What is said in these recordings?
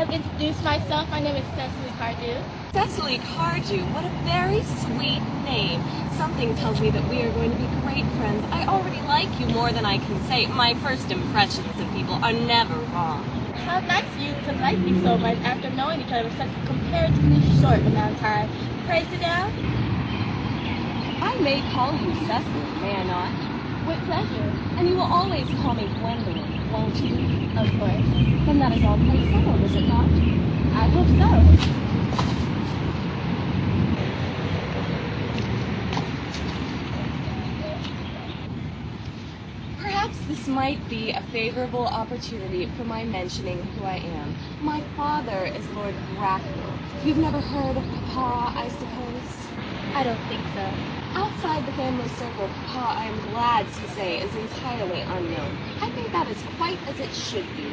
have introduced myself. My name is Cecily Cardew. Cecily Cardew, what a very sweet name. Something tells me that we are going to be great friends. I already like you more than I can say. My first impressions of people are never wrong. How nice of you to like me so much after knowing each other for such a comparatively short amount of time. Pray sit down. I may call you Cecily, may I not? With pleasure. And you will always call me Gwendolyn, won't you? Of course. Then that is all quite settled, is it not? I hope so. Perhaps this might be a favorable opportunity for my mentioning who I am. My father is Lord Bracknell. You've never heard of Papa, I suppose? I don't think so. Outside the family circle, Papa, I am glad to say, is entirely unknown. I think that is quite as it should be.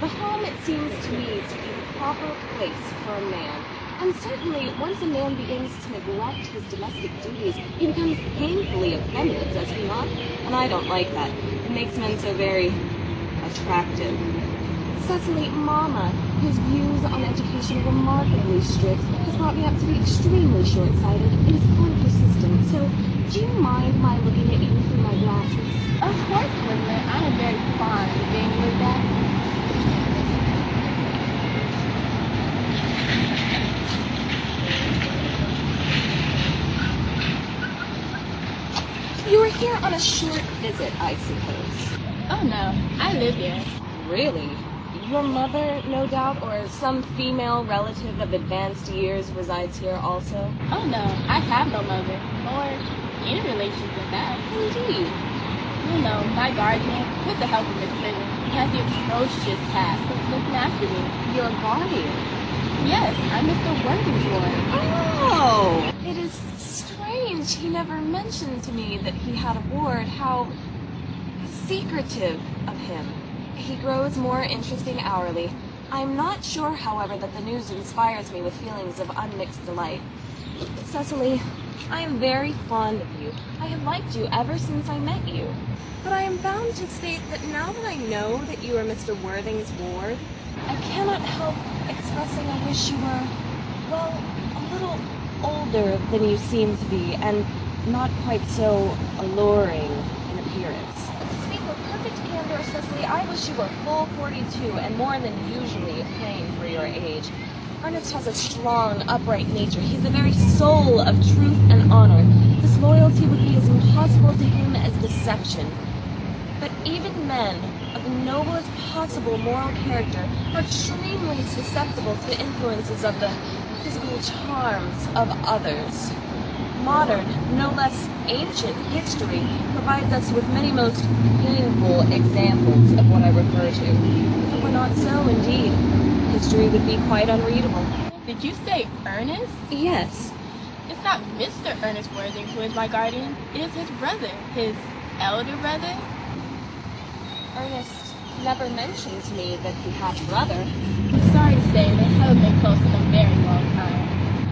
The home, it seems to me, to be the proper place for a man. And certainly, once a man begins to neglect his domestic duties, he becomes painfully effeminate, does he not? And I don't like that. It makes men so very attractive. Cecily, Mama, whose views on education are remarkably strict, has brought me up to be extremely short-sighted and is unpersistent. So, do you mind my looking at you through my glasses? Of course, Gwendolyn. I am very fond of being looked at. You are here on a short visit, I suppose. Oh no, I live here. Really? Your mother, no doubt, or some female relative of advanced years resides here also? Oh no, I have no mother, or any relations with that. Indeed. You know, my guardian, with the help of Miss Prison, has the atrocious task of looking after me. Your guardian? Yes, I'm Mr. Worthing's ward. Oh! It is strange he never mentioned to me that he had a ward. How secretive of him. He grows more interesting hourly. I'm not sure, however, that the news inspires me with feelings of unmixed delight. Cecily, I am very fond of you. I have liked you ever since I met you. But I am bound to state that now that I know that you are Mr. Worthing's ward, I cannot help expressing a wish you were, well, a little older than you seem to be, and not quite so alluring in appearance. To speak with perfect candor, Cecily, I wish you were full 42 and more than usually plain for your age. Earnest has a strong, upright nature. He's the very soul of truth and honor. Disloyalty would be as impossible to him as deception. But even men of the noblest possible moral character are extremely susceptible to the influences of the physical charms of others. Modern, no less ancient history provides us with many most painful examples of what I refer to. If it were not so, indeed, history would be quite unreadable. Did you say Ernest? Yes. It's not Mr. Ernest Worthing who is my guardian. It is his brother, his elder brother. Ernest never mentioned to me that he had a brother. I'm sorry to say they haven't been close in a very long time.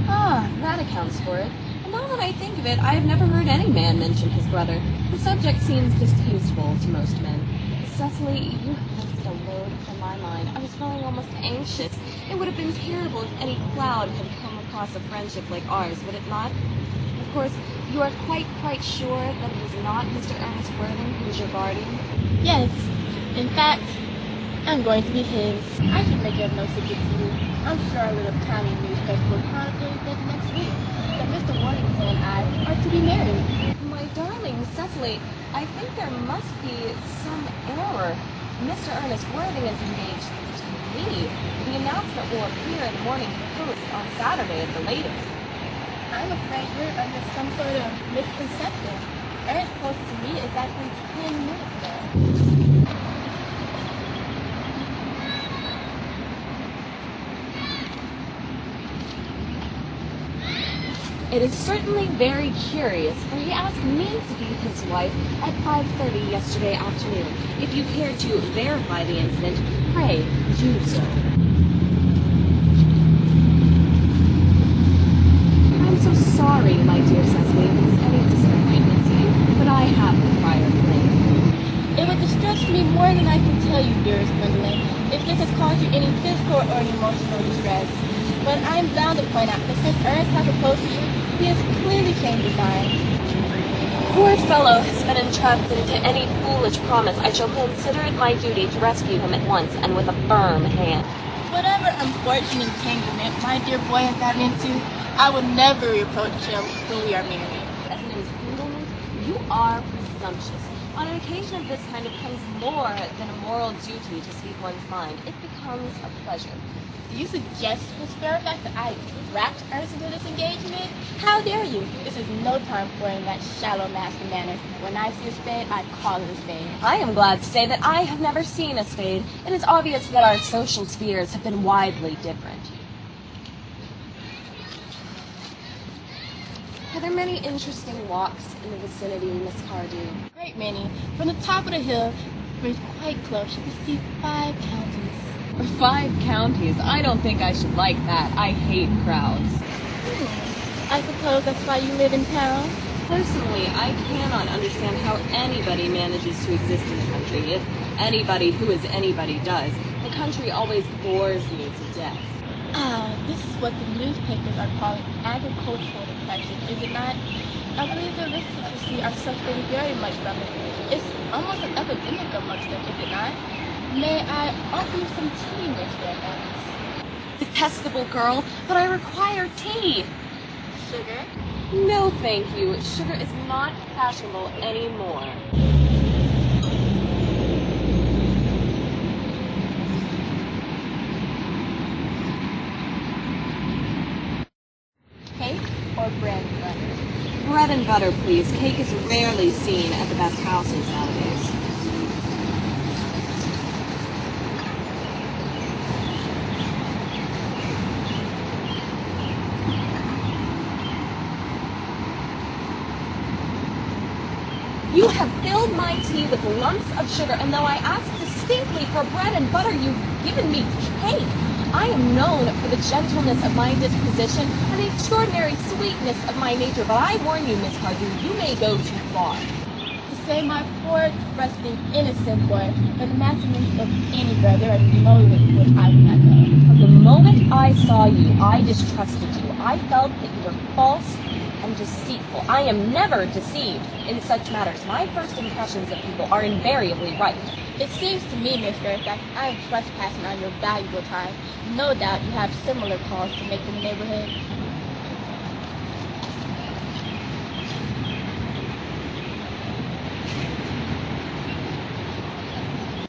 Ah, that accounts for it. And now that I think of it, I have never heard any man mention his brother. The subject seems distasteful to most men. Cecily, you have lifted a load from my mind. I was feeling almost anxious. It would have been terrible if any cloud had come across a friendship like ours, would it not? Of course, you are quite sure that it is not Mr. Ernest Worthing who is your guardian? Yes. In fact, I'm going to be his. I should make it no secret to you. I'm sure a little tiny newspaper will chronicle that next week that Mr. Worthington and I are to be married. My darling Cecily, I think there must be some error. Mr. Ernest Worthing is engaged to me. The announcement will appear in the Morning Post on Saturday at the latest. I'm afraid you're under some sort of misconception. Ernest posted to me exactly 10 minutes ago. It is certainly very curious, for he asked me to be his wife at 5:30 yesterday afternoon. If you care to verify the incident, pray do so. I'm so sorry, my dear Cecily, if it is any disappointment to you, but I have the prior claim. It would distress me more than I can tell you, dearest Gwendolyn, if this has caused you any physical or or emotional distress. But I'm bound to point out that since Ernest has proposed to you, he has clearly changed his mind. Poor fellow has been entrapped into any foolish promise. I shall consider it my duty to rescue him at once and with a firm hand. Whatever unfortunate entanglement my dear boy has gotten into, I will never reproach him when we are married. As an entanglement, you are presumptuous. On an occasion of this kind, it becomes more than a moral duty to speak one's mind. It becomes a pleasure. Do you suggest, Miss Fairfax, that I trapped Ernest into this engagement? How dare you? This is no time for in that shallow master manner. When I see a spade, I call it a spade. I am glad to say that I have never seen a spade. It is obvious that our social spheres have been widely different. Are there many interesting walks in the vicinity, Miss Cardew? Great many. From the top of the hill, where it's quite close, you can see 5 counties. 5 counties? I don't think I should like that. I hate crowds. I suppose that's why you live in town? Personally, I cannot understand how anybody manages to exist in the country. If anybody who is anybody does, the country always bores me to death. This is what the newspapers are calling agricultural depression, is it not? I believe the risks that you see are suffering very much from it. It's almost an epidemic amongst them, is it not? May I offer you some tea, Miss Fairfax? Detestable girl, but I require tea. Sugar? No, thank you. Sugar is not fashionable anymore. Cake or bread and butter? Bread and butter, please. Cake is rarely seen at the best houses nowadays. You have filled my tea with lumps of sugar, and though I asked distinctly for bread and butter, you've given me cake. I am known for the gentleness of my disposition and the extraordinary sweetness of my nature, but I warn you, Miss Cardew, you may go too far. To say my poor, trusting, innocent boy, for the maxims of any girl, there are motives which I do not know. From the moment I saw you, I distrusted you. I felt that you were false and deceitful. I am never deceived in such matters. My first impressions of people are invariably right. It seems to me, Miss Fairfax, I am trespassing on your valuable time. No doubt you have similar calls to make in the neighborhood.